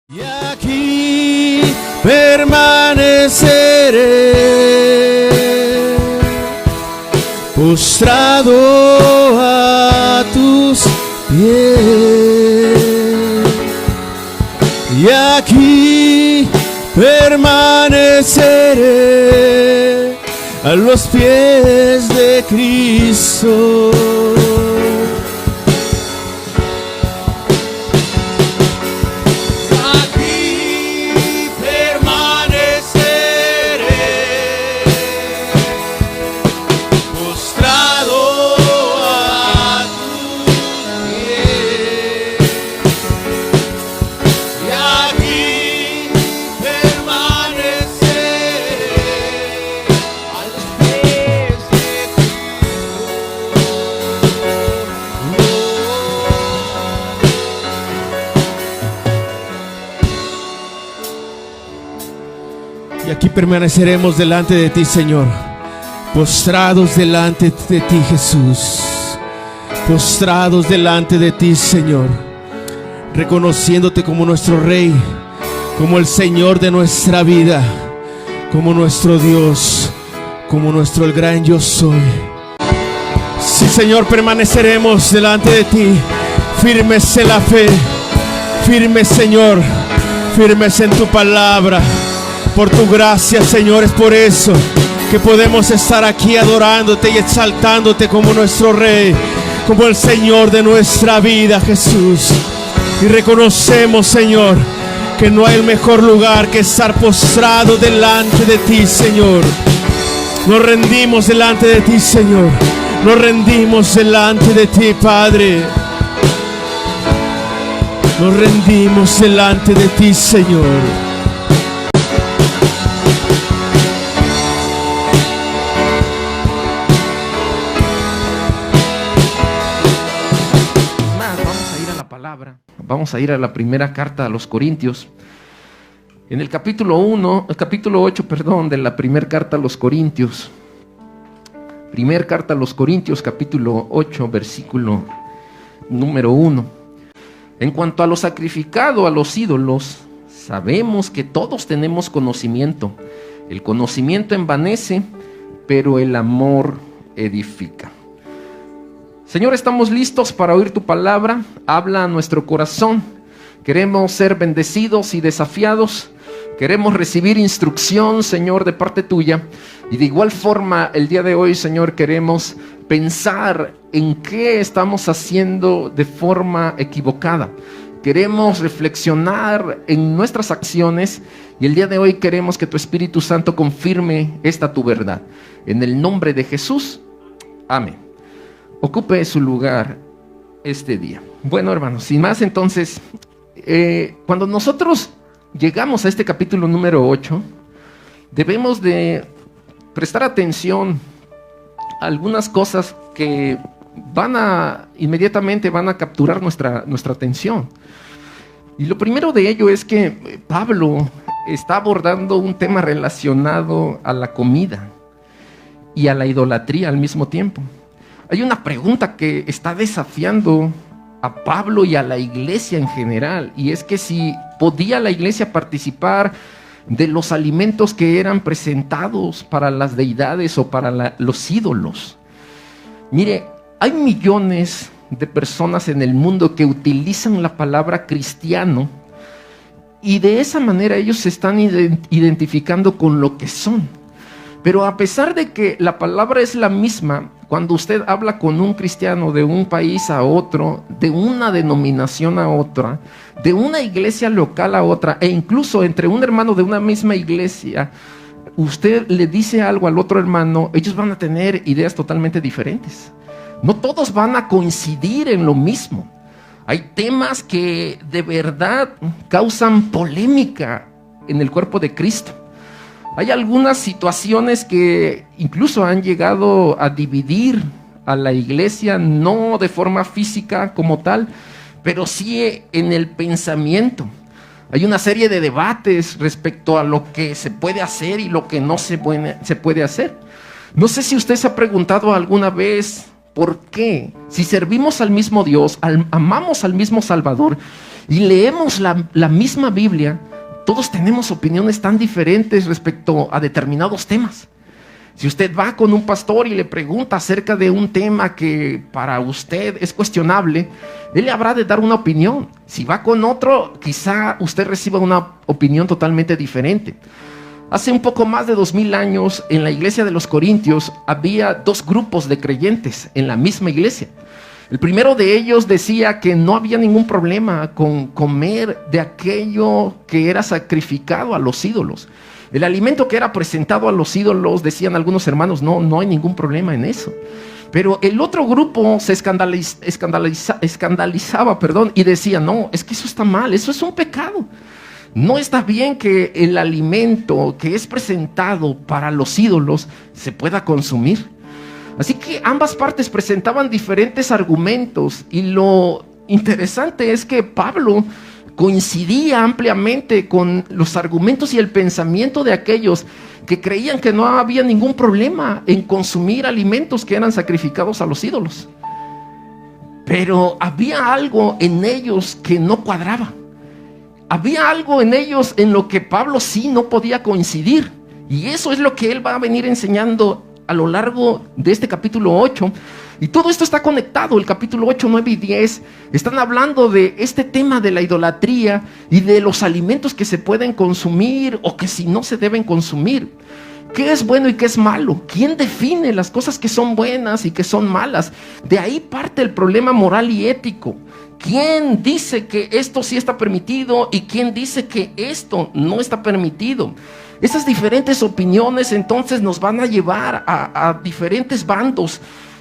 Y aquí permaneceré, postrado a tus pies. Y aquí permaneceré a los pies de Cristo. Y aquí permaneceremos delante de ti, Señor, postrados delante de ti, Jesús, postrados delante de ti, Señor, reconociéndote como nuestro Rey, como el Señor de nuestra vida, como nuestro Dios, como nuestro el gran yo soy. Sí, Señor, permaneceremos delante de ti, firmes en la fe, firmes, Señor, firmes en tu palabra. Por tu gracia, Señor, es por eso que podemos estar aquí adorándote y exaltándote como nuestro Rey, como el Señor de nuestra vida, Jesús. Y reconocemos, Señor, que no hay mejor lugar que estar postrado delante de ti, Señor. Nos rendimos delante de ti, Señor. Nos rendimos delante de ti, Padre. Nos rendimos delante de ti, Señor. Vamos a ir a la primera carta a los Corintios. En el capítulo 8, de la primera carta a los Corintios. Primer carta a los Corintios, capítulo 8, versículo número 1. En cuanto a lo sacrificado a los ídolos, sabemos que todos tenemos conocimiento. El conocimiento envanece, pero el amor edifica. Señor, estamos listos para oír tu palabra. Habla a nuestro corazón. Queremos ser bendecidos y desafiados. Queremos recibir instrucción, Señor, de parte tuya. Y de igual forma, el día de hoy, Señor, queremos pensar en qué estamos haciendo de forma equivocada. Queremos reflexionar en nuestras acciones. Y el día de hoy queremos que tu Espíritu Santo confirme esta tu verdad. En el nombre de Jesús. Amén. Ocupe su lugar este día. Bueno, hermanos, sin más, entonces, cuando nosotros llegamos a este capítulo número 8, debemos de prestar atención a algunas cosas que inmediatamente van a capturar nuestra atención. Y lo primero de ello es que Pablo está abordando un tema relacionado a la comida y a la idolatría al mismo tiempo. Hay una pregunta que está desafiando a Pablo y a la iglesia en general, y es que si podía la iglesia participar de los alimentos que eran presentados para las deidades o para los ídolos. Mire, hay millones de personas en el mundo que utilizan la palabra cristiano y de esa manera ellos se están identificando con lo que son. Pero a pesar de que la palabra es la misma, cuando usted habla con un cristiano de un país a otro, de una denominación a otra, de una iglesia local a otra, e incluso entre un hermano de una misma iglesia, usted le dice algo al otro hermano, ellos van a tener ideas totalmente diferentes. No todos van a coincidir en lo mismo. Hay temas que de verdad causan polémica en el cuerpo de Cristo. Hay algunas situaciones que incluso han llegado a dividir a la iglesia, no de forma física como tal, pero sí en el pensamiento. Hay una serie de debates respecto a lo que se puede hacer y lo que no se puede hacer. No sé si usted se ha preguntado alguna vez por qué, si servimos al mismo Dios, amamos al mismo Salvador, y leemos la misma Biblia, todos tenemos opiniones tan diferentes respecto a determinados temas. Si usted va con un pastor y le pregunta acerca de un tema que para usted es cuestionable, él le habrá de dar una opinión. Si va con otro, quizá usted reciba una opinión totalmente diferente. Hace un poco más de 2000 años, en la iglesia de los Corintios, había dos grupos de creyentes en la misma iglesia. El primero de ellos decía que no había ningún problema con comer de aquello que era sacrificado a los ídolos. El alimento que era presentado a los ídolos, decían algunos hermanos, no hay ningún problema en eso. Pero el otro grupo se escandalizaba, y decía, no, es que eso está mal, eso es un pecado. No está bien que el alimento que es presentado para los ídolos se pueda consumir. Así que ambas partes presentaban diferentes argumentos, y lo interesante es que Pablo coincidía ampliamente con los argumentos y el pensamiento de aquellos que creían que no había ningún problema en consumir alimentos que eran sacrificados a los ídolos. Pero había algo en ellos que no cuadraba. Había algo en ellos en lo que Pablo sí no podía coincidir. Y eso es lo que él va a venir enseñando a lo largo de este capítulo 8. Y todo esto está conectado. El capítulo 8, 9 y 10 están hablando de este tema de la idolatría y de los alimentos que se pueden consumir o que si no se deben consumir. ¿Qué es bueno y qué es malo? ¿Quién define las cosas que son buenas y que son malas? De ahí parte el problema moral y ético. ¿Quién dice que esto sí está permitido y quién dice que esto no está permitido? Esas diferentes opiniones entonces nos van a llevar a diferentes bandos.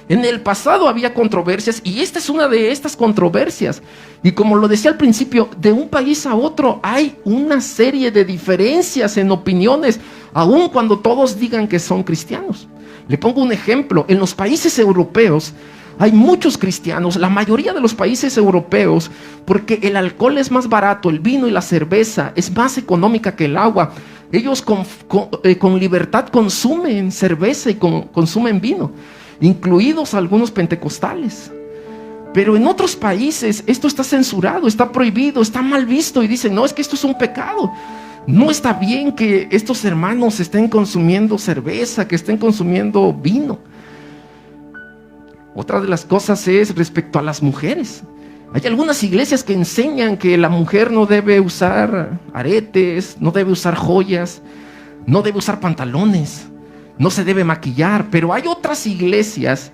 En el pasado había controversias y esta es una de estas controversias. Y como lo decía al principio, de un país a otro hay una serie de diferencias en opiniones, aun cuando todos digan que son cristianos. Le pongo un ejemplo. En los países europeos hay muchos cristianos, la mayoría de los países europeos, porque el alcohol es más barato, el vino y la cerveza es más económica que el agua. Ellos con libertad consumen cerveza y consumen vino, incluidos algunos pentecostales. Pero en otros países esto está censurado, está prohibido, está mal visto y dicen, no, es que esto es un pecado. No está bien que estos hermanos estén consumiendo cerveza, que estén consumiendo vino. Otra de las cosas es respecto a las mujeres. Hay algunas iglesias que enseñan que la mujer no debe usar aretes, no debe usar joyas, no debe usar pantalones, no se debe maquillar. Pero hay otras iglesias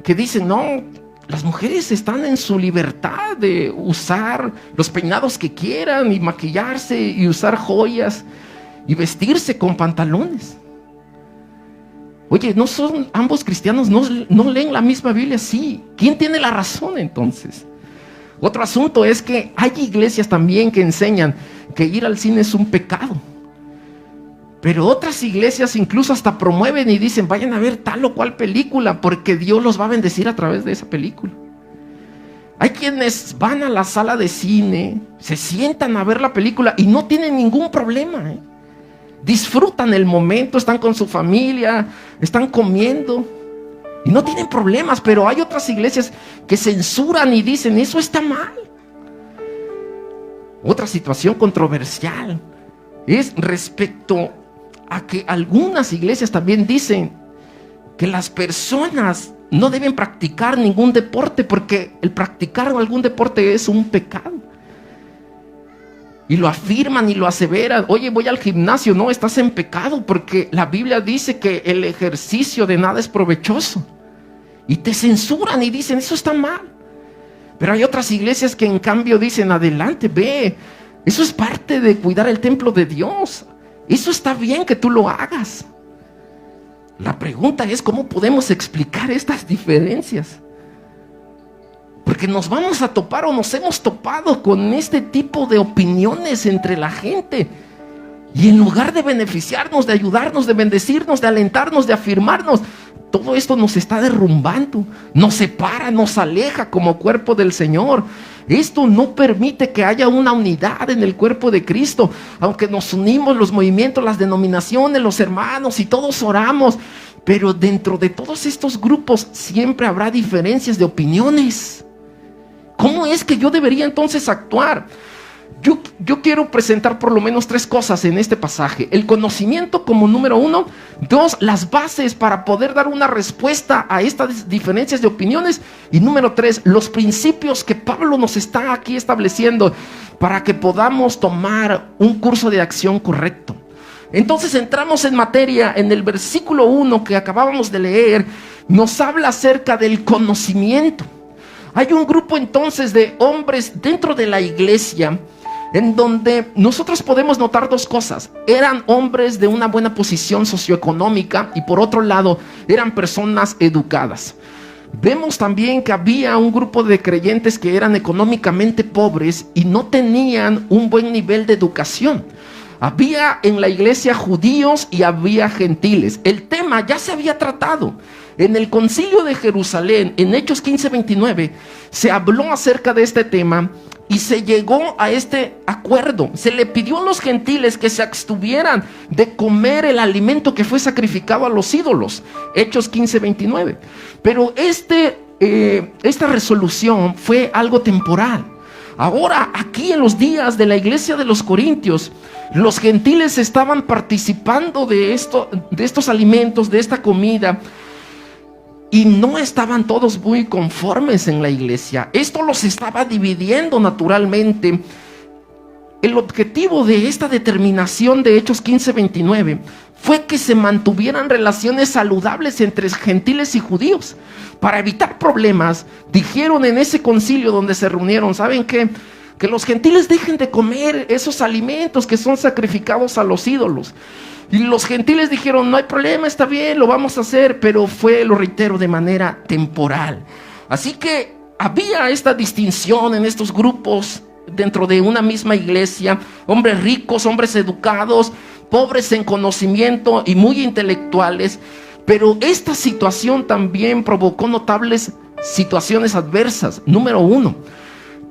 que dicen, no, las mujeres están en su libertad de usar los peinados que quieran y maquillarse y usar joyas y vestirse con pantalones. Oye, ¿no son ambos cristianos? ¿No leen la misma Biblia? Sí. ¿Quién tiene la razón entonces? Otro asunto es que hay iglesias también que enseñan que ir al cine es un pecado. Pero otras iglesias incluso hasta promueven y dicen, vayan a ver tal o cual película porque Dios los va a bendecir a través de esa película. Hay quienes van a la sala de cine, se sientan a ver la película y no tienen ningún problema, disfrutan el momento, están con su familia, están comiendo y no tienen problemas. Pero hay otras iglesias que censuran y dicen, eso está mal. Otra situación controversial es respecto a que algunas iglesias también dicen que las personas no deben practicar ningún deporte porque el practicar algún deporte es un pecado. Y lo afirman y lo aseveran. Oye, voy al gimnasio. No, estás en pecado porque la Biblia dice que el ejercicio de nada es provechoso. Y te censuran y dicen, eso está mal. Pero hay otras iglesias que en cambio dicen, adelante, ve. Eso es parte de cuidar el templo de Dios. Eso está bien que tú lo hagas. La pregunta es, ¿cómo podemos explicar estas diferencias? Porque nos vamos a topar o nos hemos topado con este tipo de opiniones entre la gente. Y en lugar de beneficiarnos, de ayudarnos, de bendecirnos, de alentarnos, de afirmarnos, todo esto nos está derrumbando, nos separa, nos aleja como cuerpo del Señor. Esto no permite que haya una unidad en el cuerpo de Cristo. Aunque nos unimos los movimientos, las denominaciones, los hermanos y todos oramos, pero dentro de todos estos grupos siempre habrá diferencias de opiniones. ¿Cómo es que yo debería entonces actuar? Yo quiero presentar por lo menos 3 cosas en este pasaje. El conocimiento como número 1. 2, las bases para poder dar una respuesta a estas diferencias de opiniones. Y número 3, los principios que Pablo nos está aquí estableciendo para que podamos tomar un curso de acción correcto. Entonces entramos en materia. En el versículo 1 que acabábamos de leer, nos habla acerca del conocimiento. Hay un grupo entonces de hombres dentro de la iglesia en donde nosotros podemos notar 2 cosas. Eran hombres de una buena posición socioeconómica y por otro lado eran personas educadas. Vemos también que había un grupo de creyentes que eran económicamente pobres y no tenían un buen nivel de educación. Había en la iglesia judíos y había gentiles. El tema ya se había tratado. En el concilio de Jerusalén, en Hechos 15:29, se habló acerca de este tema y se llegó a este acuerdo. Se le pidió a los gentiles que se abstuvieran de comer el alimento que fue sacrificado a los ídolos. Hechos 15:29. Pero esta resolución fue algo temporal. Ahora, aquí en los días de la iglesia de los Corintios, los gentiles estaban participando de estos alimentos, de esta comida, y no estaban todos muy conformes en la iglesia. Esto los estaba dividiendo naturalmente. El objetivo de esta determinación de Hechos 15:29 fue que se mantuvieran relaciones saludables entre gentiles y judíos. Para evitar problemas, dijeron en ese concilio donde se reunieron, ¿saben qué? Que los gentiles dejen de comer esos alimentos que son sacrificados a los ídolos. Y los gentiles dijeron, no hay problema, está bien, lo vamos a hacer, pero fue, lo reitero, de manera temporal. Así que había esta distinción en estos grupos dentro de una misma iglesia: hombres ricos, hombres educados, pobres en conocimiento y muy intelectuales. Pero esta situación también provocó notables situaciones adversas. Número 1,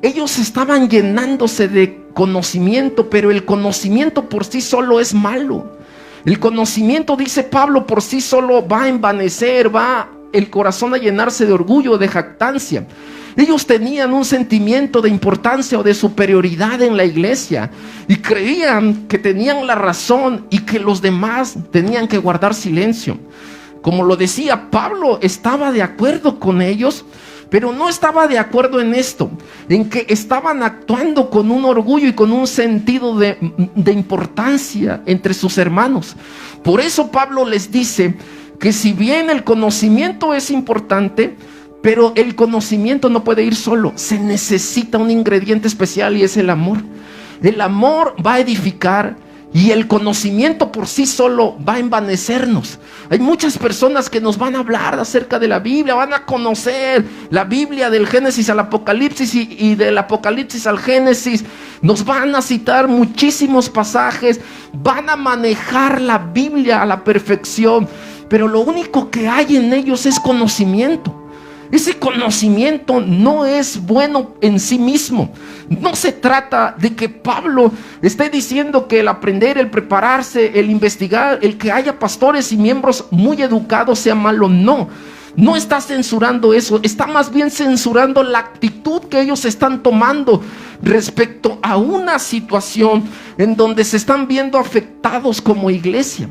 ellos estaban llenándose de conocimiento, pero el conocimiento por sí solo es malo. El conocimiento, dice Pablo, por sí solo va a envanecer, va el corazón a llenarse de orgullo, de jactancia. Ellos tenían un sentimiento de importancia o de superioridad en la iglesia y creían que tenían la razón y que los demás tenían que guardar silencio. Como lo decía, Pablo estaba de acuerdo con ellos, pero no estaba de acuerdo en esto, en que estaban actuando con un orgullo y con un sentido de importancia entre sus hermanos. Por eso Pablo les dice que si bien el conocimiento es importante, pero el conocimiento no puede ir solo. Se necesita un ingrediente especial y es el amor. El amor va a edificar y el conocimiento por sí solo va a envanecernos. Hay muchas personas que nos van a hablar acerca de la Biblia, van a conocer la Biblia del Génesis al Apocalipsis y del Apocalipsis al Génesis. Nos van a citar muchísimos pasajes, van a manejar la Biblia a la perfección, pero lo único que hay en ellos es conocimiento. Ese conocimiento no es bueno en sí mismo. No se trata de que Pablo esté diciendo que el aprender, el prepararse, el investigar, el que haya pastores y miembros muy educados sea malo. No está censurando eso. Está más bien censurando la actitud que ellos están tomando respecto a una situación en donde se están viendo afectados como iglesia.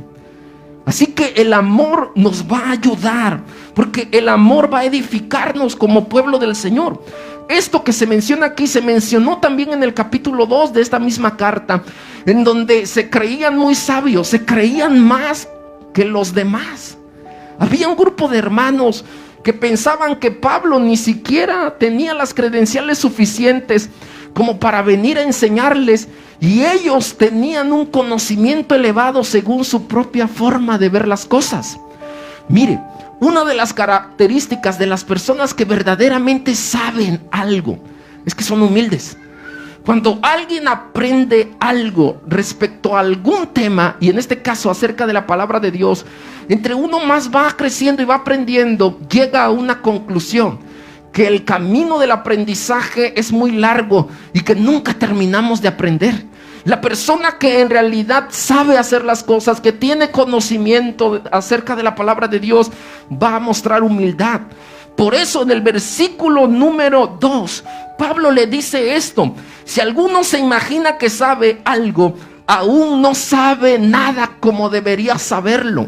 Así que el amor nos va a ayudar, porque el amor va a edificarnos como pueblo del Señor. Esto que se menciona aquí se mencionó también en el capítulo 2 de esta misma carta, en donde se creían muy sabios, se creían más que los demás. Había un grupo de hermanos que pensaban que Pablo ni siquiera tenía las credenciales suficientes como para venir a enseñarles, y ellos tenían un conocimiento elevado según su propia forma de ver las cosas. Mire, una de las características de las personas que verdaderamente saben algo es que son humildes. Cuando alguien aprende algo respecto a algún tema, y en este caso acerca de la palabra de Dios, entre uno más va creciendo y va aprendiendo, llega a una conclusión: que el camino del aprendizaje es muy largo y que nunca terminamos de aprender. La persona que en realidad sabe hacer las cosas, que tiene conocimiento acerca de la palabra de Dios, va a mostrar humildad. Por eso en el versículo número 2, Pablo le dice esto: si alguno se imagina que sabe algo, aún no sabe nada como debería saberlo.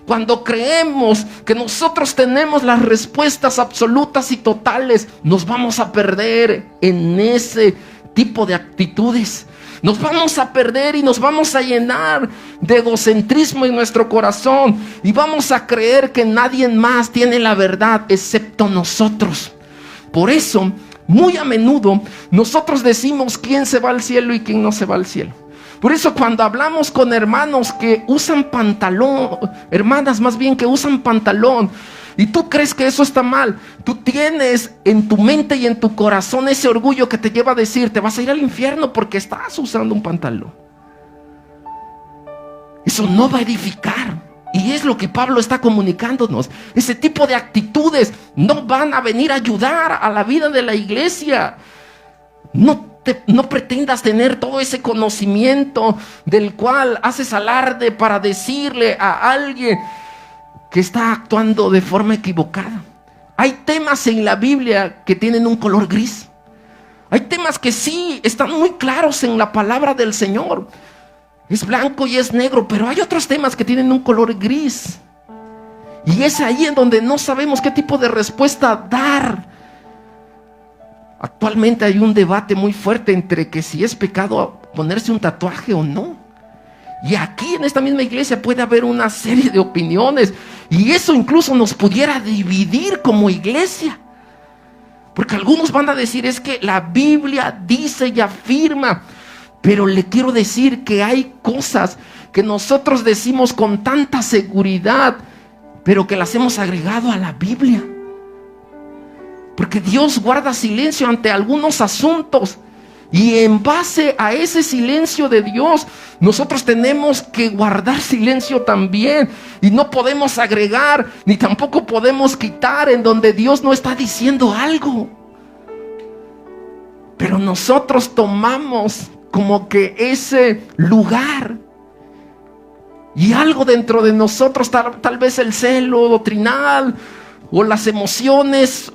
Cuando creemos que nosotros tenemos las respuestas absolutas y totales, nos vamos a perder en ese tipo de actitudes. Nos vamos a perder y nos vamos a llenar de egocentrismo en nuestro corazón, y vamos a creer que nadie más tiene la verdad excepto nosotros. Por eso, muy a menudo, nosotros decimos quién se va al cielo y quién no se va al cielo. Por eso cuando hablamos con hermanos que usan pantalón, hermanas más bien que usan pantalón, y tú crees que eso está mal, tú tienes en tu mente y en tu corazón ese orgullo que te lleva a decir: te vas a ir al infierno porque estás usando un pantalón. Eso no va a edificar. Y es lo que Pablo está comunicándonos. Ese tipo de actitudes no van a venir a ayudar a la vida de la iglesia. No pretendas tener todo ese conocimiento del cual haces alarde para decirle a alguien que está actuando de forma equivocada. Hay temas en la Biblia que tienen un color gris. Hay temas que sí están muy claros en la palabra del Señor. Es blanco y es negro, pero hay otros temas que tienen un color gris. Y es ahí en donde no sabemos qué tipo de respuesta dar. Actualmente hay un debate muy fuerte entre que si es pecado ponerse un tatuaje o no. Y aquí en esta misma iglesia puede haber una serie de opiniones, y eso incluso nos pudiera dividir como iglesia. Porque algunos van a decir: es que la Biblia dice y afirma. Pero le quiero decir que hay cosas que nosotros decimos con tanta seguridad, pero que las hemos agregado a la Biblia. Porque Dios guarda silencio ante algunos asuntos, y en base a ese silencio de Dios, nosotros tenemos que guardar silencio también. Y no podemos agregar, ni tampoco podemos quitar en donde Dios no está diciendo algo. Pero nosotros tomamos como que ese lugar, y algo dentro de nosotros, tal vez el celo doctrinal, o las emociones,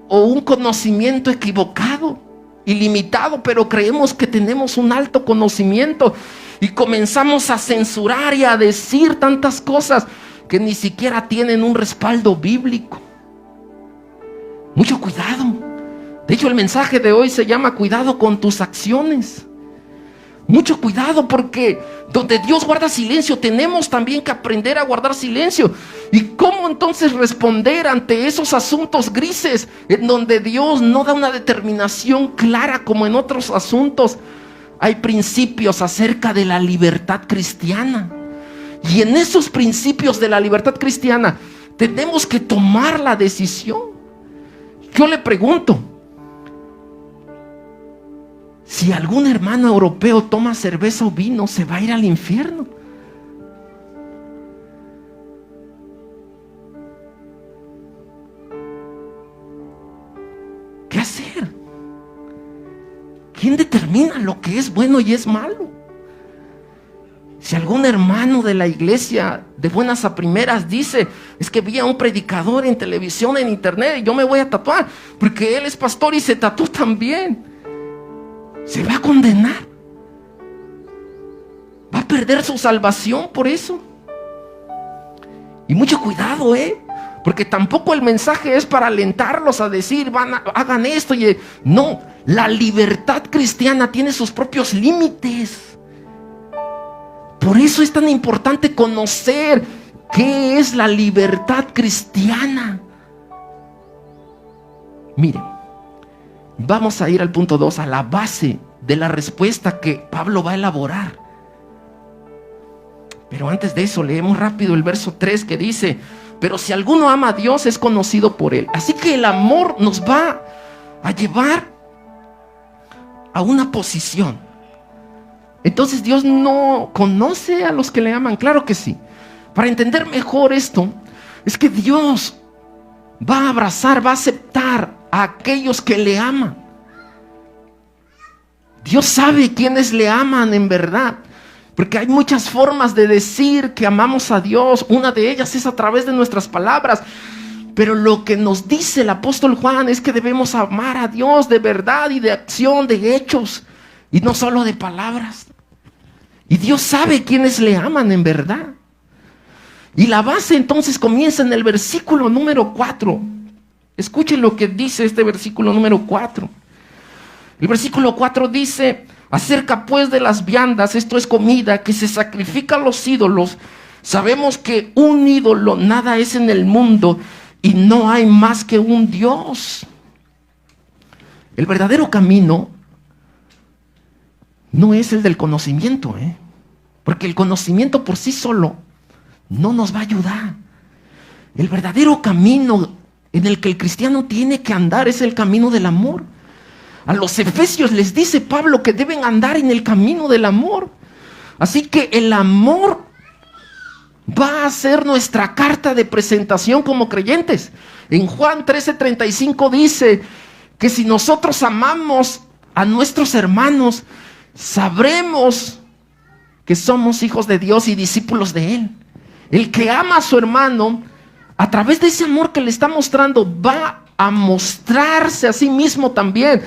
o un conocimiento equivocado, ilimitado, pero creemos que tenemos un alto conocimiento, y comenzamos a censurar y a decir tantas cosas que ni siquiera tienen un respaldo bíblico. Mucho cuidado. De hecho, el mensaje de hoy se llama: cuidado con tus acciones. Mucho cuidado, porque donde Dios guarda silencio, tenemos también que aprender a guardar silencio. ¿Y cómo entonces responder ante esos asuntos grises en donde Dios no da una determinación clara como en otros asuntos? Hay principios acerca de la libertad cristiana, y en esos principios de la libertad cristiana tenemos que tomar la decisión. Yo le pregunto: si algún hermano europeo toma cerveza o vino, ¿se va a ir al infierno? ¿Qué hacer? ¿Quién determina lo que es bueno y es malo? Si algún hermano de la iglesia de buenas a primeras dice: es que vi a un predicador en televisión, en internet, y yo me voy a tatuar porque él es pastor y se tatuó también, se va a condenar. Va a perder su salvación por eso. Y mucho cuidado, porque tampoco el mensaje es para alentarlos a decir: hagan esto. No, la libertad cristiana tiene sus propios límites. Por eso es tan importante conocer qué es la libertad cristiana. Miren, vamos a ir al punto 2, a la base de la respuesta que Pablo va a elaborar. Pero antes de eso, leemos rápido el verso 3, que dice: pero si alguno ama a Dios, es conocido por él. Así que el amor nos va a llevar a una posición. Entonces, ¿Dios no conoce a los que le aman? Claro que sí. Para entender mejor esto, es que Dios va a abrazar, va a aceptar a aquellos que le aman. Dios sabe quiénes le aman en verdad, porque hay muchas formas de decir que amamos a Dios. Una de ellas es a través de nuestras palabras, Pero lo que nos dice el apóstol Juan es que debemos amar a Dios de verdad y de acción, de hechos, y no solo de palabras. Y Dios sabe quiénes le aman en verdad. Y la base entonces comienza en el versículo número 4. Escuchen lo que dice este versículo número 4. El versículo 4 dice: acerca pues de las viandas, esto es comida, que se sacrifica a los ídolos. Sabemos que un ídolo nada es en el mundo y no hay más que un Dios. El verdadero camino no es el del conocimiento, porque el conocimiento por sí solo no nos va a ayudar. El verdadero camino en el que el cristiano tiene que andar es el camino del amor. A los efesios les dice Pablo que deben andar en el camino del amor. Así que el amor va a ser nuestra carta de presentación como creyentes. En Juan 13:35 dice que si nosotros amamos a nuestros hermanos, sabremos que somos hijos de Dios y discípulos de Él. El que ama a su hermano, a través de ese amor que le está mostrando, va a mostrarse a sí mismo también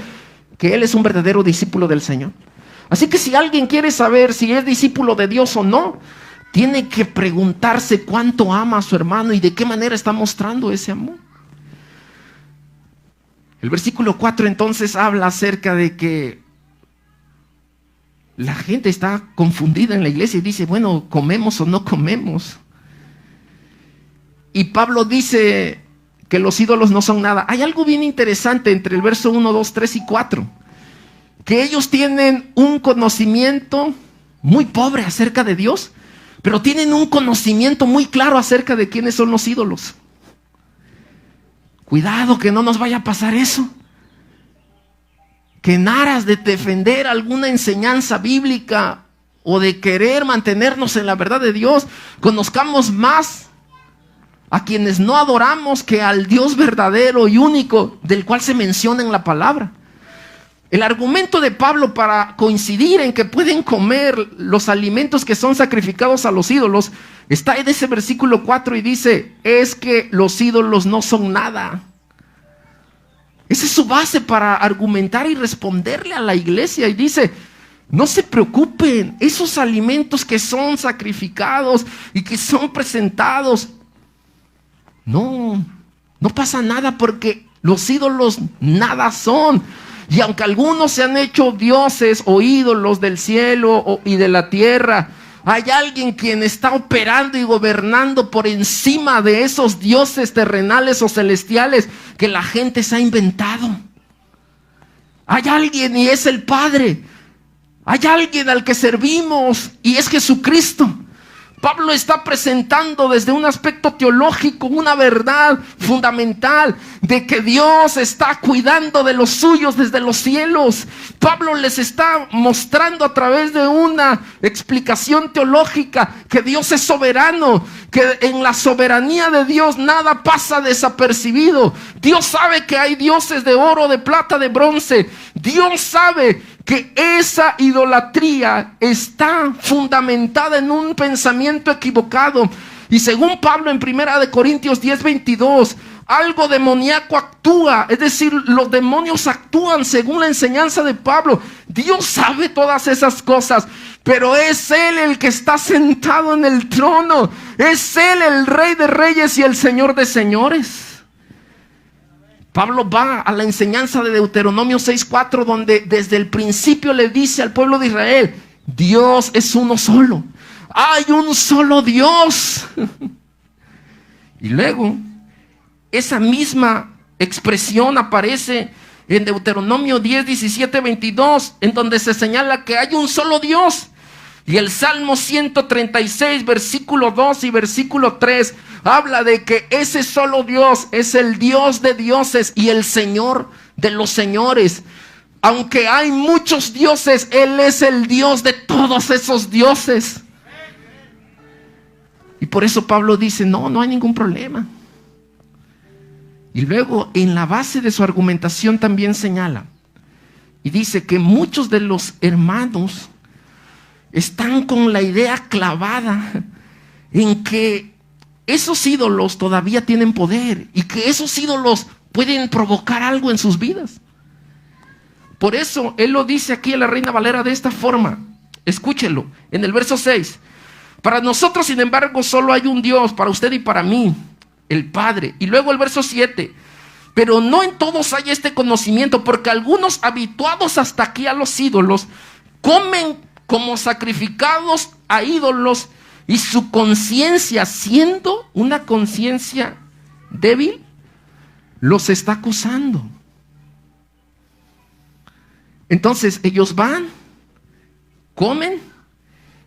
que Él es un verdadero discípulo del Señor. Así que si alguien quiere saber si es discípulo de Dios o no, tiene que preguntarse cuánto ama a su hermano y de qué manera está mostrando ese amor. El versículo 4 entonces habla acerca de que la gente está confundida en la iglesia y dice, bueno, ¿comemos o no comemos? Y Pablo dice que los ídolos no son nada. Hay algo bien interesante entre el verso 1, 2, 3 y 4. Que ellos tienen un conocimiento muy pobre acerca de Dios, pero tienen un conocimiento muy claro acerca de quiénes son los ídolos. Cuidado que no nos vaya a pasar eso. Que en aras de defender alguna enseñanza bíblica o de querer mantenernos en la verdad de Dios, conozcamos más a quienes no adoramos que al Dios verdadero y único del cual se menciona en la palabra. El argumento de Pablo para coincidir en que pueden comer los alimentos que son sacrificados a los ídolos está en ese versículo 4 y dice, es que los ídolos no son nada. Esa es su base para argumentar y responderle a la iglesia. Y dice, no se preocupen, esos alimentos que son sacrificados y que son presentados, no pasa nada porque los ídolos nada son. Y aunque algunos se han hecho dioses o ídolos del cielo y de la tierra, hay alguien quien está operando y gobernando por encima de esos dioses terrenales o celestiales que la gente se ha inventado. Hay alguien y es el Padre. Hay alguien al que servimos y es Jesucristo. Pablo está presentando desde un aspecto teológico una verdad fundamental de que Dios está cuidando de los suyos desde los cielos. Pablo les está mostrando a través de una explicación teológica que Dios es soberano, que en la soberanía de Dios nada pasa desapercibido. Dios sabe que hay dioses de oro, de plata, de bronce. Dios sabe que esa idolatría está fundamentada en un pensamiento equivocado. Y según Pablo en 1 Corintios 10:22, algo demoníaco actúa, es decir, los demonios actúan según la enseñanza de Pablo. Dios sabe todas esas cosas, pero es Él el que está sentado en el trono. Es Él el Rey de Reyes y el Señor de Señores. Pablo va a la enseñanza de Deuteronomio 6:4, donde desde el principio le dice al pueblo de Israel, Dios es uno solo. Hay un solo Dios. Y luego, esa misma expresión aparece en Deuteronomio 10, 17, 22, en donde se señala que hay un solo Dios. Y el Salmo 136, versículo 2 y versículo 3, habla de que ese solo Dios es el Dios de dioses y el Señor de los señores. Aunque hay muchos dioses, Él es el Dios de todos esos dioses. Y por eso Pablo dice, no hay ningún problema. Y luego en la base de su argumentación también señala y dice que muchos de los hermanos están con la idea clavada en que esos ídolos todavía tienen poder y que esos ídolos pueden provocar algo en sus vidas. Por eso Él lo dice aquí en la Reina Valera de esta forma. Escúchelo, en el verso 6. Para nosotros, sin embargo, solo hay un Dios, para usted y para mí, el Padre. Y luego el verso 7. Pero no en todos hay este conocimiento, porque algunos habituados hasta aquí a los ídolos comen como sacrificados a ídolos, y su conciencia, siendo una conciencia débil, los está acusando. Entonces ellos van, comen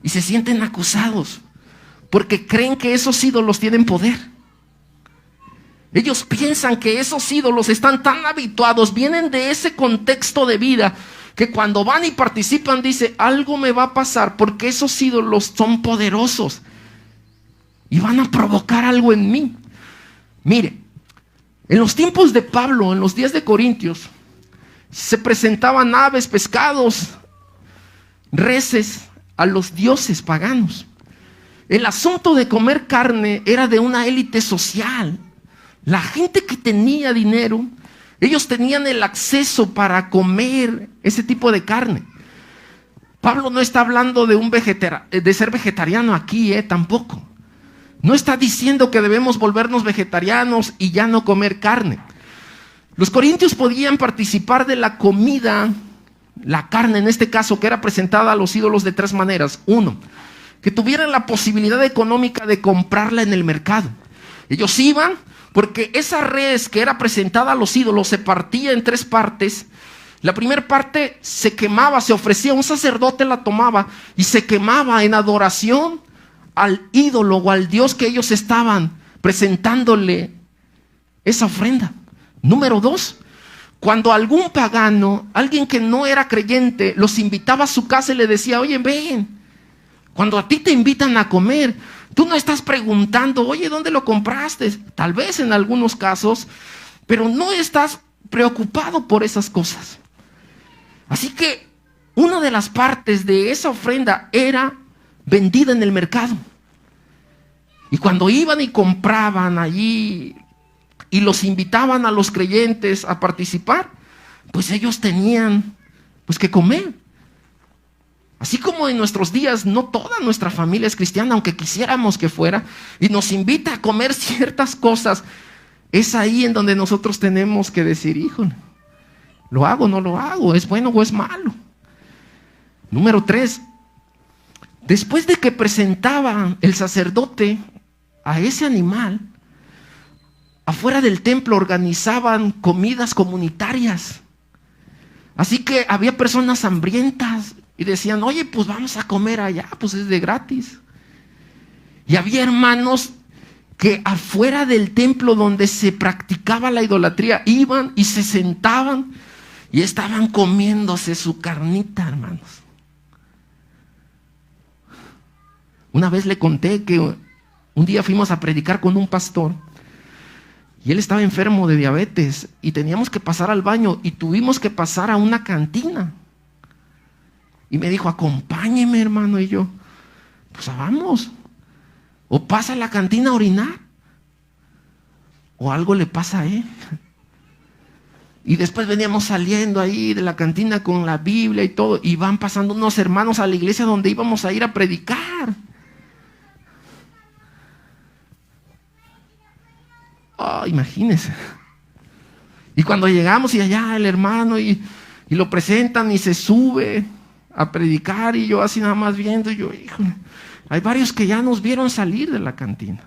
y se sienten acusados porque creen que esos ídolos tienen poder. Ellos piensan que esos ídolos están tan habituados, vienen de ese contexto de vida, que cuando van y participan dice, algo me va a pasar porque esos ídolos son poderosos y van a provocar algo en mí. Mire, en los tiempos de Pablo, en los días de Corintios, se presentaban aves, pescados, reses a los dioses paganos. El asunto de comer carne era de una élite social. La gente que tenía dinero, ellos tenían el acceso para comer ese tipo de carne. Pablo no está hablando de ser vegetariano aquí, tampoco. No está diciendo que debemos volvernos vegetarianos y ya no comer carne. Los corintios podían participar de la comida, la carne en este caso, que era presentada a los ídolos de 3 maneras. 1, que tuvieran la posibilidad económica de comprarla en el mercado. Ellos iban, porque esa res que era presentada a los ídolos se partía en 3 partes. La primera parte se quemaba, se ofrecía, un sacerdote la tomaba y se quemaba en adoración al ídolo o al Dios que ellos estaban presentándole esa ofrenda. Número 2, cuando algún pagano, alguien que no era creyente, los invitaba a su casa y le decía, oye, ven, cuando a ti te invitan a comer, tú no estás preguntando, oye, ¿dónde lo compraste? Tal vez en algunos casos, pero no estás preocupado por esas cosas. Así que una de las partes de esa ofrenda era vendida en el mercado. Y cuando iban y compraban allí y los invitaban a los creyentes a participar, pues ellos tenían pues que comer. Así como en nuestros días no toda nuestra familia es cristiana, aunque quisiéramos que fuera, y nos invita a comer ciertas cosas, es ahí en donde nosotros tenemos que decir, híjole, ¿lo hago o no lo hago? ¿Es bueno o es malo? Número 3, después de que presentaba el sacerdote a ese animal, afuera del templo organizaban comidas comunitarias. Así que había personas hambrientas y decían, oye, pues vamos a comer allá, pues es de gratis. Y había hermanos que afuera del templo donde se practicaba la idolatría, iban y se sentaban y estaban comiéndose su carnita, hermanos. Una vez le conté que un día fuimos a predicar con un pastor y él estaba enfermo de diabetes y teníamos que pasar al baño y tuvimos que pasar a una cantina. Y me dijo, acompáñeme, hermano. Y yo, pues vamos. O pasa a la cantina a orinar. O algo le pasa a él. Y después veníamos saliendo ahí de la cantina con la Biblia y todo. Y van pasando unos hermanos a la iglesia donde íbamos a ir a predicar. Oh, imagínense. Y cuando llegamos y allá el hermano y lo presentan y se sube a predicar y yo así nada más viendo y yo, híjole, hay varios que ya nos vieron salir de la cantina.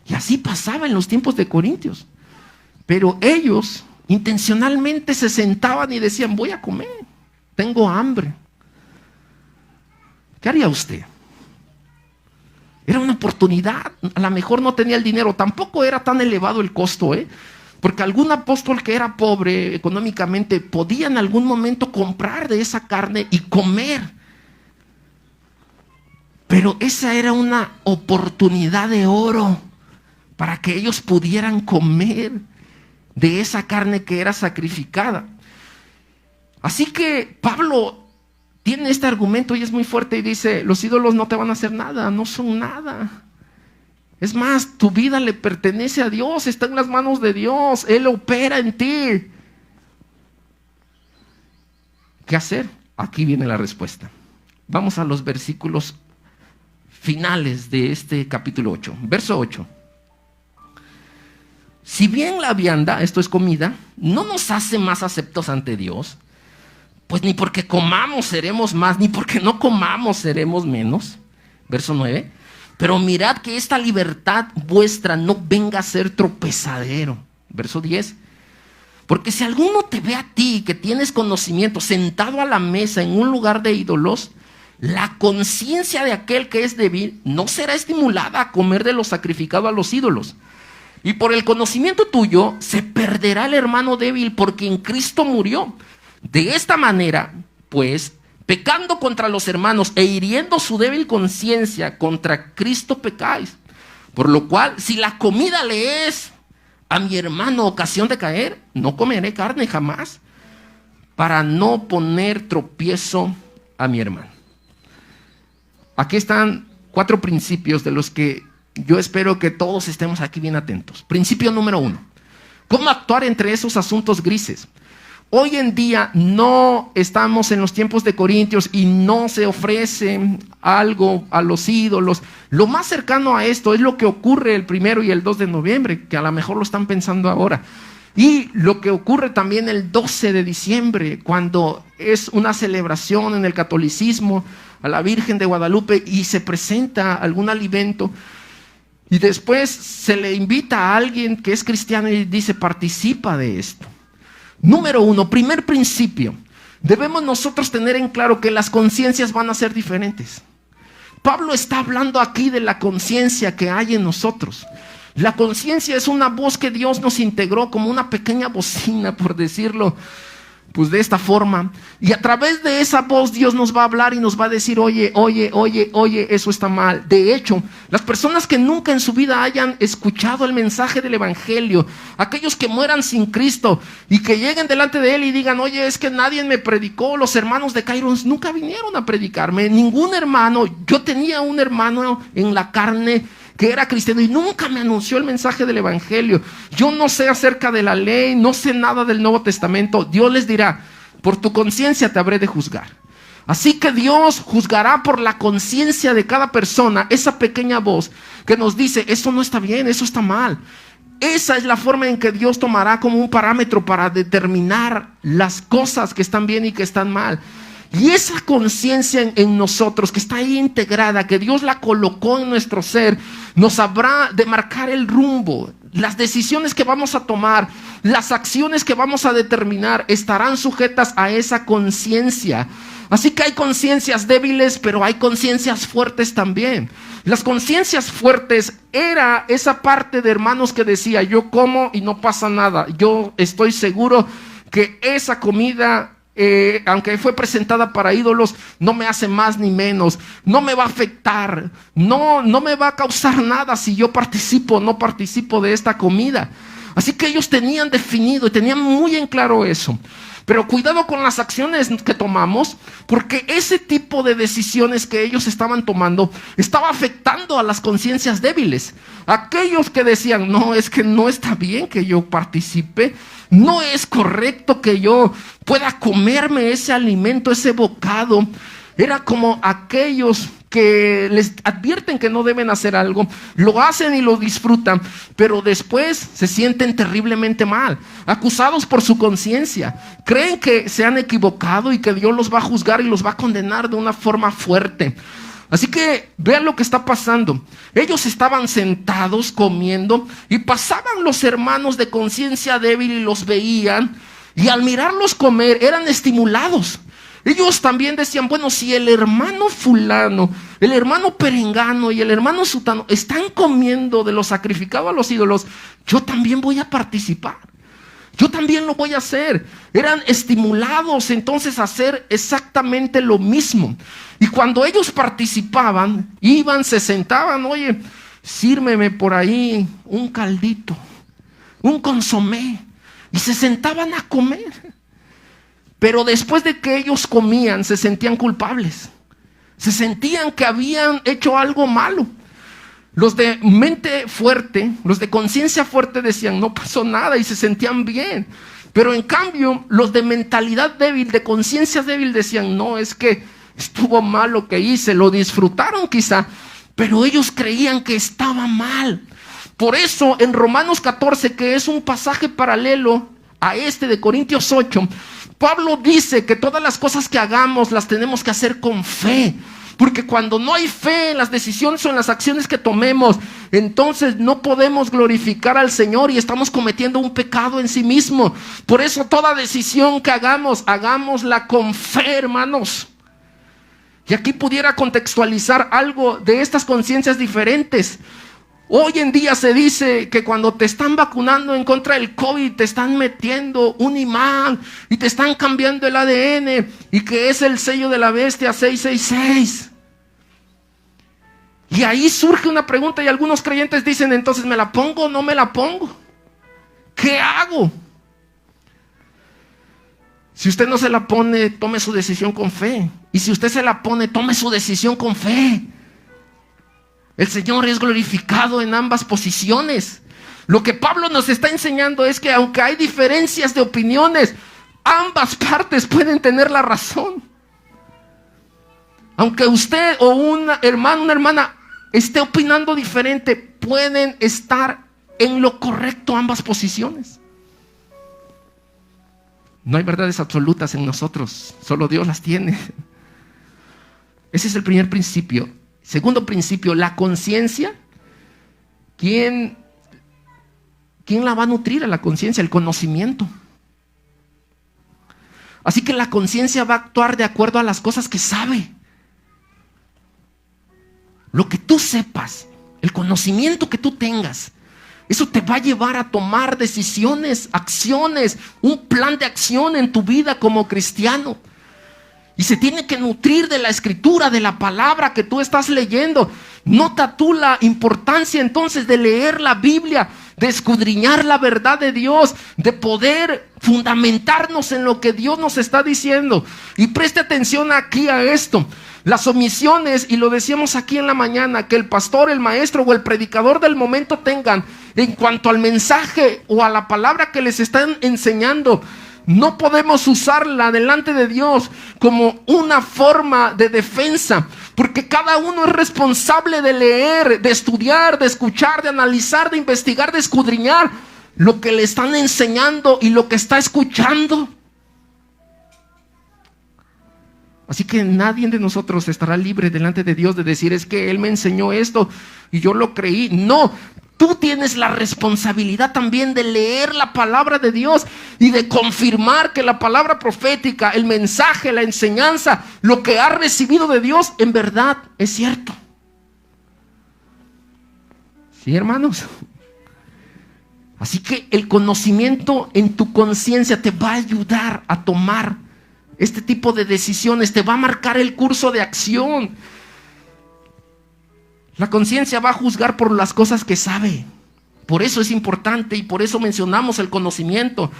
Y así pasaba en los tiempos de Corintios. Pero ellos intencionalmente se sentaban y decían, voy a comer, tengo hambre. ¿Qué haría usted? Era una oportunidad, a lo mejor no tenía el dinero, tampoco era tan elevado el costo, porque algún apóstol que era pobre económicamente podía en algún momento comprar de esa carne y comer. Pero esa era una oportunidad de oro para que ellos pudieran comer de esa carne que era sacrificada. Así que Pablo tiene este argumento y es muy fuerte y dice, los ídolos no te van a hacer nada, no son nada. Es más, tu vida le pertenece a Dios, está en las manos de Dios, Él opera en ti. ¿Qué hacer? Aquí viene la respuesta. Vamos a los versículos finales de este capítulo 8. Verso 8. Si bien la vianda, esto es comida, no nos hace más aceptos ante Dios, pues ni porque comamos seremos más, ni porque no comamos seremos menos. Verso 9. Pero mirad que esta libertad vuestra no venga a ser tropezadero. Verso 10. Porque si alguno te ve a ti, que tienes conocimiento, sentado a la mesa en un lugar de ídolos, la conciencia de aquel que es débil no será estimulada a comer de lo sacrificado a los ídolos. Y por el conocimiento tuyo se perderá el hermano débil porque en Cristo murió. De esta manera, pues, pecando contra los hermanos e hiriendo su débil conciencia, contra Cristo pecáis. Por lo cual, si la comida le es a mi hermano ocasión de caer, no comeré carne jamás, para no poner tropiezo a mi hermano. Aquí están 4 principios de los que yo espero que todos estemos aquí bien atentos. Principio número 1. ¿Cómo actuar entre esos asuntos grises? Hoy en día no estamos en los tiempos de Corintios y no se ofrece algo a los ídolos. Lo más cercano a esto es lo que ocurre el 1 y el 2 de noviembre, que a lo mejor lo están pensando ahora. Y lo que ocurre también el 12 de diciembre, cuando es una celebración en el catolicismo a la Virgen de Guadalupe y se presenta algún alimento. Y después se le invita a alguien que es cristiano y dice, participa de esto. Número 1, primer principio. Debemos nosotros tener en claro que las conciencias van a ser diferentes. Pablo está hablando aquí de la conciencia que hay en nosotros. La conciencia es una voz que Dios nos integró como una pequeña bocina, por decirlo pues de esta forma. Y a través de esa voz Dios nos va a hablar y nos va a decir, oye, eso está mal. De hecho, las personas que nunca en su vida hayan escuchado el mensaje del evangelio, aquellos que mueran sin Cristo y que lleguen delante de Él y digan, oye, es que nadie me predicó, los hermanos de Kairos nunca vinieron a predicarme, ningún hermano, yo tenía un hermano en la carne que era cristiano y nunca me anunció el mensaje del evangelio. Yo no sé acerca de la ley, no sé nada del Nuevo Testamento. Dios les dirá, por tu conciencia te habré de juzgar. Así que Dios juzgará por la conciencia de cada persona, esa pequeña voz que nos dice, eso no está bien, eso está mal. Esa es la forma en que Dios tomará como un parámetro para determinar las cosas que están bien y que están mal. Y esa conciencia en nosotros, que está ahí integrada, que Dios la colocó en nuestro ser, nos habrá de marcar el rumbo. Las decisiones que vamos a tomar, las acciones que vamos a determinar, estarán sujetas a esa conciencia. Así que hay conciencias débiles, pero hay conciencias fuertes también. Las conciencias fuertes era esa parte de hermanos que decía, yo como y no pasa nada. Yo estoy seguro que esa comida, aunque fue presentada para ídolos, no me hace más ni menos, no me va a afectar, no me va a causar nada si yo participo o no participo de esta comida. Así que ellos tenían definido y tenían muy en claro eso. Pero cuidado con las acciones que tomamos, porque ese tipo de decisiones que ellos estaban tomando estaba afectando a las conciencias débiles. Aquellos que decían, no, es que no está bien que yo participe, no es correcto que yo pueda comerme ese alimento, ese bocado. Era como aquellos que les advierten que no deben hacer algo, lo hacen y lo disfrutan, pero después se sienten terriblemente mal, acusados por su conciencia. Creen que se han equivocado y que Dios los va a juzgar y los va a condenar de una forma fuerte. Así que vean lo que está pasando. Ellos estaban sentados comiendo y pasaban los hermanos de conciencia débil y los veían, y al mirarlos comer eran estimulados. Ellos también decían, bueno, si el hermano fulano, el hermano perengano y el hermano sutano están comiendo de lo sacrificado a los ídolos, yo también voy a participar. Yo también lo voy a hacer. Eran estimulados entonces a hacer exactamente lo mismo. Y cuando ellos participaban, iban, se sentaban, oye, sírveme por ahí un caldito, un consomé, y se sentaban a comer. pero después de que ellos comían se sentían culpables. Se sentían que habían hecho algo malo. Los de mente fuerte, los de conciencia fuerte decían, no pasó nada, y se sentían bien. Pero en cambio, los de mentalidad débil, de conciencia débil, decían, no, es que estuvo mal lo que hice. Lo disfrutaron quizá, pero ellos creían que estaba mal. Por eso en Romanos 14, que es un pasaje paralelo a este de Corintios 8, Pablo dice que todas las cosas que hagamos las tenemos que hacer con fe. Porque cuando no hay fe en las decisiones o en las acciones que tomemos, entonces no podemos glorificar al Señor y estamos cometiendo un pecado en sí mismo. Por eso toda decisión que hagamos, hagámosla con fe, hermanos. Y aquí pudiera contextualizar algo de estas conciencias diferentes. Hoy en día se dice que cuando te están vacunando en contra del COVID, te están metiendo un imán y te están cambiando el ADN, y que es el sello de la bestia 666. Y ahí surge una pregunta y algunos creyentes dicen, entonces, ¿me la pongo o no me la pongo? ¿Qué hago? Si usted no se la pone, tome su decisión con fe. Y si usted se la pone, tome su decisión con fe. El Señor es glorificado en ambas posiciones. Lo que Pablo nos está enseñando es que aunque hay diferencias de opiniones, ambas partes pueden tener la razón. Aunque usted o un hermano, una hermana esté opinando diferente, pueden estar en lo correcto ambas posiciones. No hay verdades absolutas en nosotros, solo Dios las tiene. Ese es el primer principio. Segundo principio, la conciencia. ¿Quién la va a nutrir a la conciencia? El conocimiento. Así que la conciencia va a actuar de acuerdo a las cosas que sabe. Lo que tú sepas, el conocimiento que tú tengas, eso te va a llevar a tomar decisiones, acciones, un plan de acción en tu vida como cristiano. Y se tiene que nutrir de la escritura, de la palabra que tú estás leyendo. Nota tú la importancia entonces de leer la Biblia, de escudriñar la verdad de Dios, de poder fundamentarnos en lo que Dios nos está diciendo. Y preste atención aquí a esto. Las omisiones, y lo decíamos aquí en la mañana, que el pastor, el maestro o el predicador del momento tengan en cuanto al mensaje o a la palabra que les están enseñando, no podemos usarla delante de Dios como una forma de defensa, porque cada uno es responsable de leer, de estudiar, de escuchar, de analizar, de investigar, de escudriñar lo que le están enseñando y lo que está escuchando. Así que nadie de nosotros estará libre delante de Dios de decir, es que Él me enseñó esto y yo lo creí. No, tú tienes la responsabilidad también de leer la palabra de Dios y de confirmar que la palabra profética, el mensaje, la enseñanza, lo que has recibido de Dios, en verdad es cierto. ¿Sí, hermanos? Así que el conocimiento en tu conciencia te va a ayudar a tomar este tipo de decisiones, te va a marcar el curso de acción. La conciencia va a juzgar por las cosas que sabe. Por eso es importante y por eso mencionamos el conocimiento.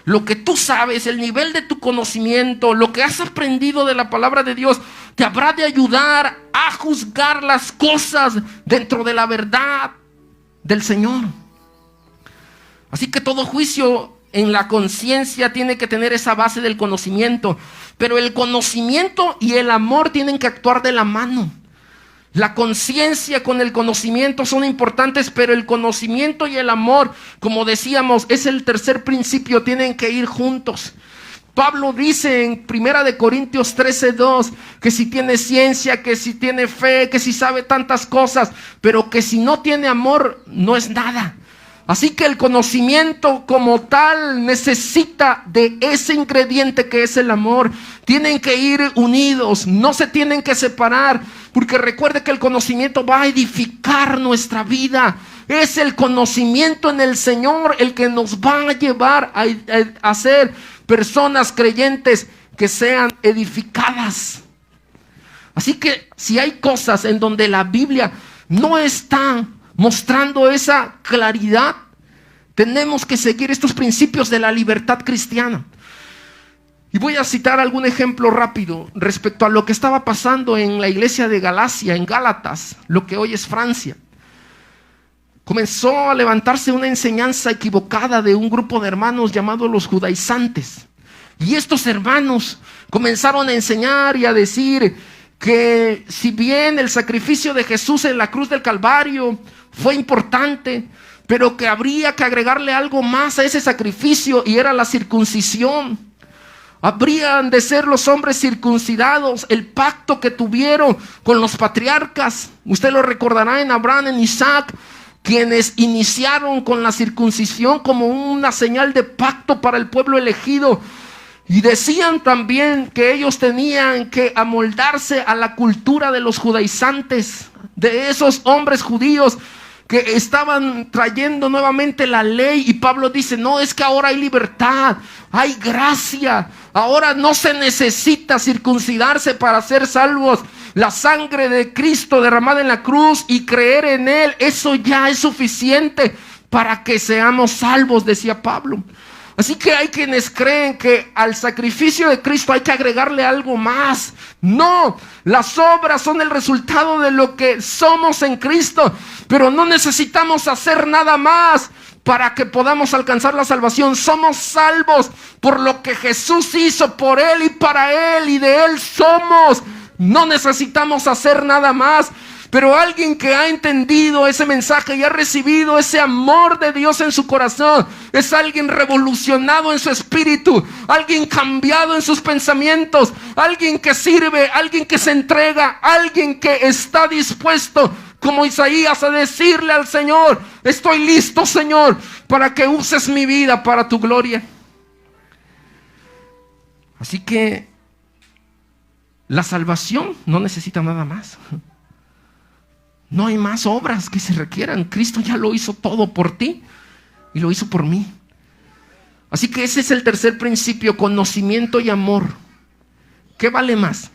Lo que tú sabes, el nivel de tu conocimiento, lo que has aprendido de la palabra de Dios, te habrá de ayudar a juzgar las cosas dentro de la verdad del Señor. Así que todo juicio en la conciencia tiene que tener esa base del conocimiento. Pero el conocimiento y el amor tienen que actuar de la mano. La conciencia con el conocimiento son importantes, pero el conocimiento y el amor, como decíamos, es el tercer principio, tienen que ir juntos. Pablo dice en 1 Corintios 13:2 que si tiene ciencia, que si tiene fe, que si sabe tantas cosas, pero que si no tiene amor, no es nada. Así que el conocimiento como tal necesita de ese ingrediente que es el amor. Tienen que ir unidos, no se tienen que separar, porque recuerde que el conocimiento va a edificar nuestra vida. Es el conocimiento en el Señor el que nos va a llevar a ser personas creyentes que sean edificadas. Así que si hay cosas en donde la Biblia no está mostrando esa claridad, tenemos que seguir estos principios de la libertad cristiana. Y voy a citar algún ejemplo rápido respecto a lo que estaba pasando en la iglesia de Galacia, en Gálatas, lo que hoy es Francia. Comenzó a levantarse una enseñanza equivocada de un grupo de hermanos llamados los judaizantes. Y estos hermanos comenzaron a enseñar y a decir que si bien el sacrificio de Jesús en la cruz del Calvario fue importante, pero que habría que agregarle algo más a ese sacrificio, y era la circuncisión. Habrían de ser los hombres circuncidados, el pacto que tuvieron con los patriarcas. Usted lo recordará en Abraham, en Isaac, quienes iniciaron con la circuncisión como una señal de pacto para el pueblo elegido. Y decían también que ellos tenían que amoldarse a la cultura de los judaizantes, de esos hombres judíos que estaban trayendo nuevamente la ley. Y Pablo dice, no, es que ahora hay libertad, hay gracia, ahora no se necesita circuncidarse para ser salvos. La sangre de Cristo derramada en la cruz y creer en Él, eso ya es suficiente para que seamos salvos, decía Pablo. Así que hay quienes creen que al sacrificio de Cristo hay que agregarle algo más. No, las obras son el resultado de lo que somos en Cristo, pero no necesitamos hacer nada más para que podamos alcanzar la salvación. Somos salvos por lo que Jesús hizo por Él y para Él, y de Él somos. No necesitamos hacer nada más. Pero alguien que ha entendido ese mensaje y ha recibido ese amor de Dios en su corazón, es alguien revolucionado en su espíritu, alguien cambiado en sus pensamientos, alguien que sirve, alguien que se entrega, alguien que está dispuesto, como Isaías, a decirle al Señor, estoy listo, Señor, para que uses mi vida para tu gloria. Así que la salvación no necesita nada más. No hay más obras que se requieran. Cristo ya lo hizo todo por ti y lo hizo por mí. Así que ese es el tercer principio, conocimiento y amor. ¿Qué vale más?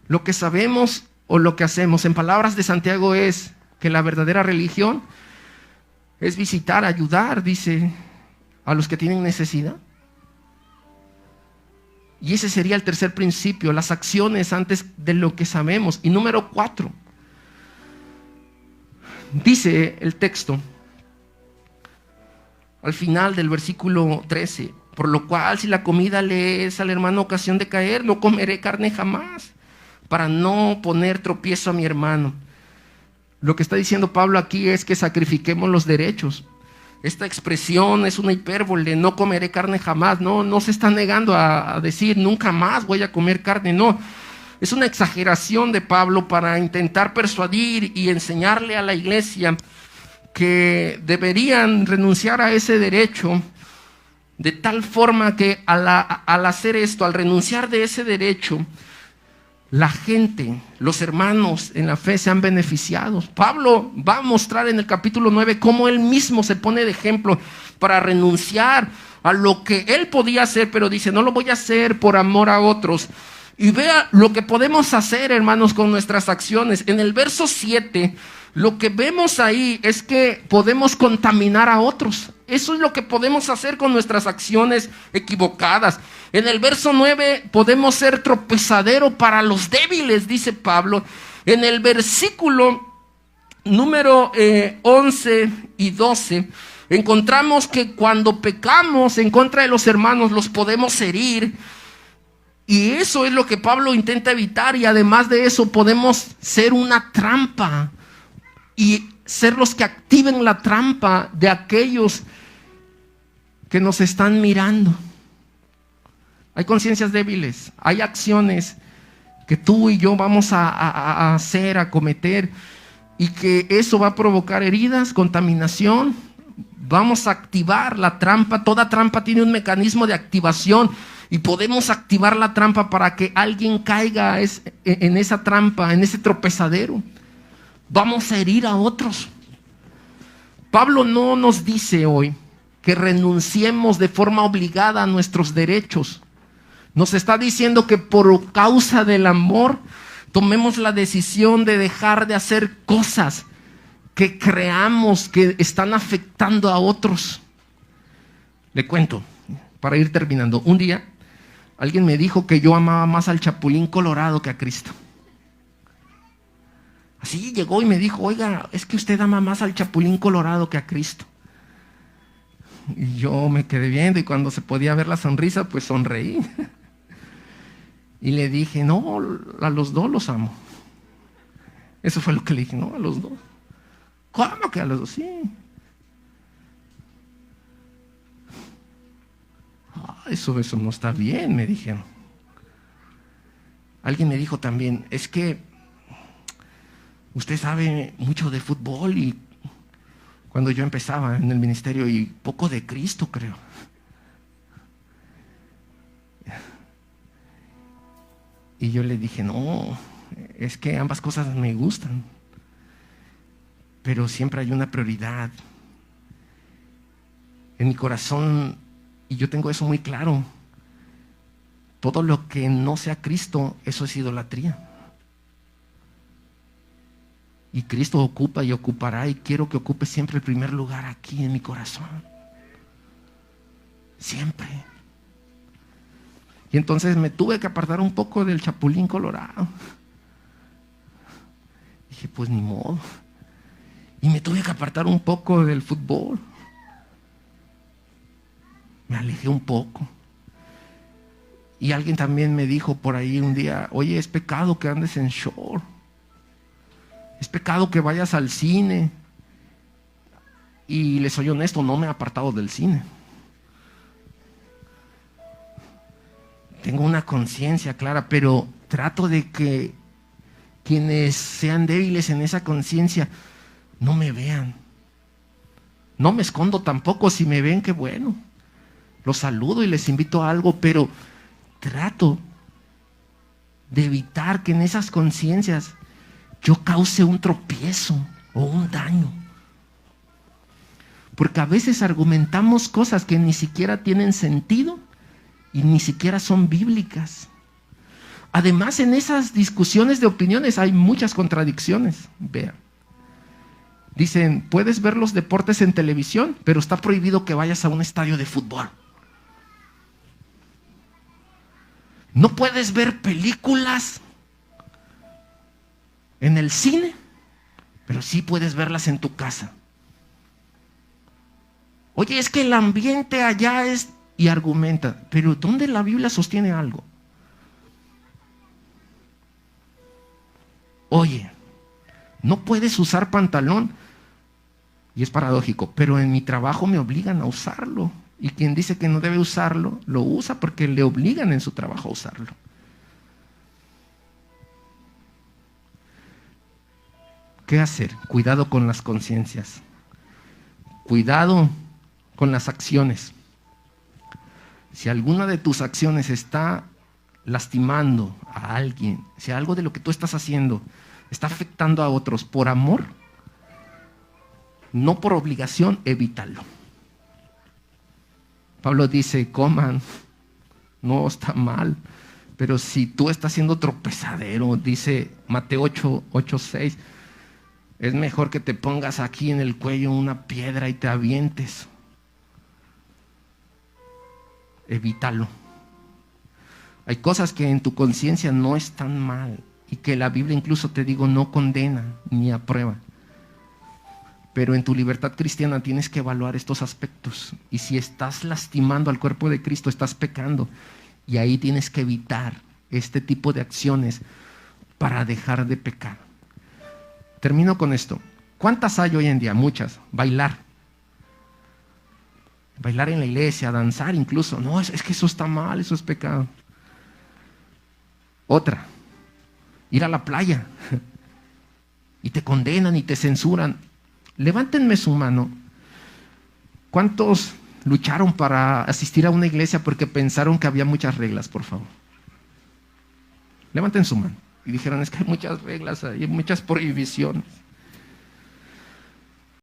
¿Lo que sabemos o lo que hacemos? En palabras de Santiago es que la verdadera religión es visitar, ayudar, dice, a los que tienen necesidad. Y ese sería el tercer principio, las acciones antes de lo que sabemos. Y número 4. Dice el texto, al final del versículo 13, por lo cual si la comida le es al hermano ocasión de caer, no comeré carne jamás, para no poner tropiezo a mi hermano. Lo que está diciendo Pablo aquí es que sacrifiquemos los derechos. Esta expresión es una hipérbole, no comeré carne jamás. No se está negando a decir nunca más voy a comer carne, no. Es una exageración de Pablo para intentar persuadir y enseñarle a la iglesia que renunciar a ese derecho, de tal forma que al hacer esto, al renunciar de ese derecho, la gente, los hermanos en la fe sean beneficiados. Pablo va a mostrar en el capítulo 9 cómo él mismo se pone de ejemplo para renunciar a lo que él podía hacer, pero dice, no lo voy a hacer por amor a otros. Y vea lo que podemos hacer, hermanos, con nuestras acciones. En el verso 7, lo que vemos ahí es que podemos contaminar a otros. Eso es lo que podemos hacer con nuestras acciones equivocadas. En el verso 9, podemos ser tropezadero para los débiles, dice Pablo. En el versículo número 11 y 12, encontramos que cuando pecamos en contra de los hermanos, los podemos herir. Y eso es lo que Pablo intenta evitar, y además de eso podemos ser una trampa y ser los que activen la trampa de aquellos que nos están mirando. Hay conciencias débiles, hay acciones que tú y yo vamos a hacer, a cometer, y que eso va a provocar heridas, contaminación. Vamos a activar la trampa. Toda trampa tiene un mecanismo de activación. Y podemos activar la trampa para que alguien caiga en esa trampa, en ese tropezadero. Vamos a herir a otros. Pablo no nos dice hoy que renunciemos de forma obligada a nuestros derechos. Nos está diciendo que por causa del amor tomemos la decisión de dejar de hacer cosas que creamos que están afectando a otros. Le cuento, para ir terminando. Un día Alguien me dijo que yo amaba más al Chapulín Colorado que a Cristo. Así llegó y me dijo, oiga, es que usted ama más al Chapulín Colorado que a Cristo. Y yo me quedé viendo y cuando se podía ver la sonrisa, pues sonreí. Y le dije, no, a los dos los amo. Eso fue lo que le dije, no, a los dos. ¿Cómo que a los dos? Sí. Eso no está bien, me dijeron. Alguien me dijo también, es que usted sabe mucho de fútbol y cuando yo empezaba en el ministerio y poco de Cristo, creo. Y yo le dije, no, es que ambas cosas me gustan, pero siempre hay una prioridad. En mi corazón, y yo tengo eso muy claro, todo lo que no sea Cristo, eso es idolatría. Y Cristo ocupa y ocupará, y quiero que ocupe siempre el primer lugar aquí en mi corazón. Siempre. Y entonces me tuve que apartar un poco del Chapulín Colorado. Dije, pues ni modo. Y me tuve que apartar un poco del fútbol. Me alejé un poco. Y alguien también me dijo por ahí un día, oye, es pecado que andes en short. Es pecado que vayas al cine. Y les soy honesto, no me he apartado del cine. Tengo una conciencia clara, pero trato de que quienes sean débiles en esa conciencia no me vean. No me escondo tampoco, si me ven, qué bueno. Los saludo y les invito a algo, pero trato de evitar que en esas conciencias yo cause un tropiezo o un daño. Porque a veces argumentamos cosas que ni siquiera tienen sentido y ni siquiera son bíblicas. Además, en esas discusiones de opiniones hay muchas contradicciones. Vean. Dicen, puedes ver los deportes en televisión, pero está prohibido que vayas a un estadio de fútbol. No puedes ver películas en el cine, pero sí puedes verlas en tu casa. Oye, es que el ambiente allá es... Y argumenta, pero ¿dónde la Biblia sostiene algo? Oye, no puedes usar pantalón. Y es paradójico, pero en mi trabajo me obligan a usarlo. Y quien dice que no debe usarlo, lo usa porque le obligan en su trabajo a usarlo. ¿Qué hacer? Cuidado con las conciencias. Cuidado con las acciones. Si alguna de tus acciones está lastimando a alguien, si algo de lo que tú estás haciendo está afectando a otros por amor, no por obligación, evítalo. Pablo dice, coman, no está mal, pero si tú estás siendo tropezadero, dice Mateo 8:6, es mejor que te pongas aquí en el cuello una piedra y te avientes. Evítalo. Hay cosas que en tu conciencia no están mal y que la Biblia incluso, te digo, no condena ni aprueba. Pero en tu libertad cristiana tienes que evaluar estos aspectos. Y si estás lastimando al cuerpo de Cristo, estás pecando. Y ahí tienes que evitar este tipo de acciones para dejar de pecar. Termino con esto. ¿Cuántas hay hoy en día? Muchas. Bailar. Bailar en la iglesia, danzar incluso. No, es que eso está mal, eso es pecado. Otra. Ir a la playa. Y te condenan y te censuran. Levántenme su mano. ¿Cuántos lucharon para asistir a una iglesia porque pensaron que había muchas reglas, por favor? Levanten su mano. Y dijeron, es que hay muchas reglas, hay muchas prohibiciones.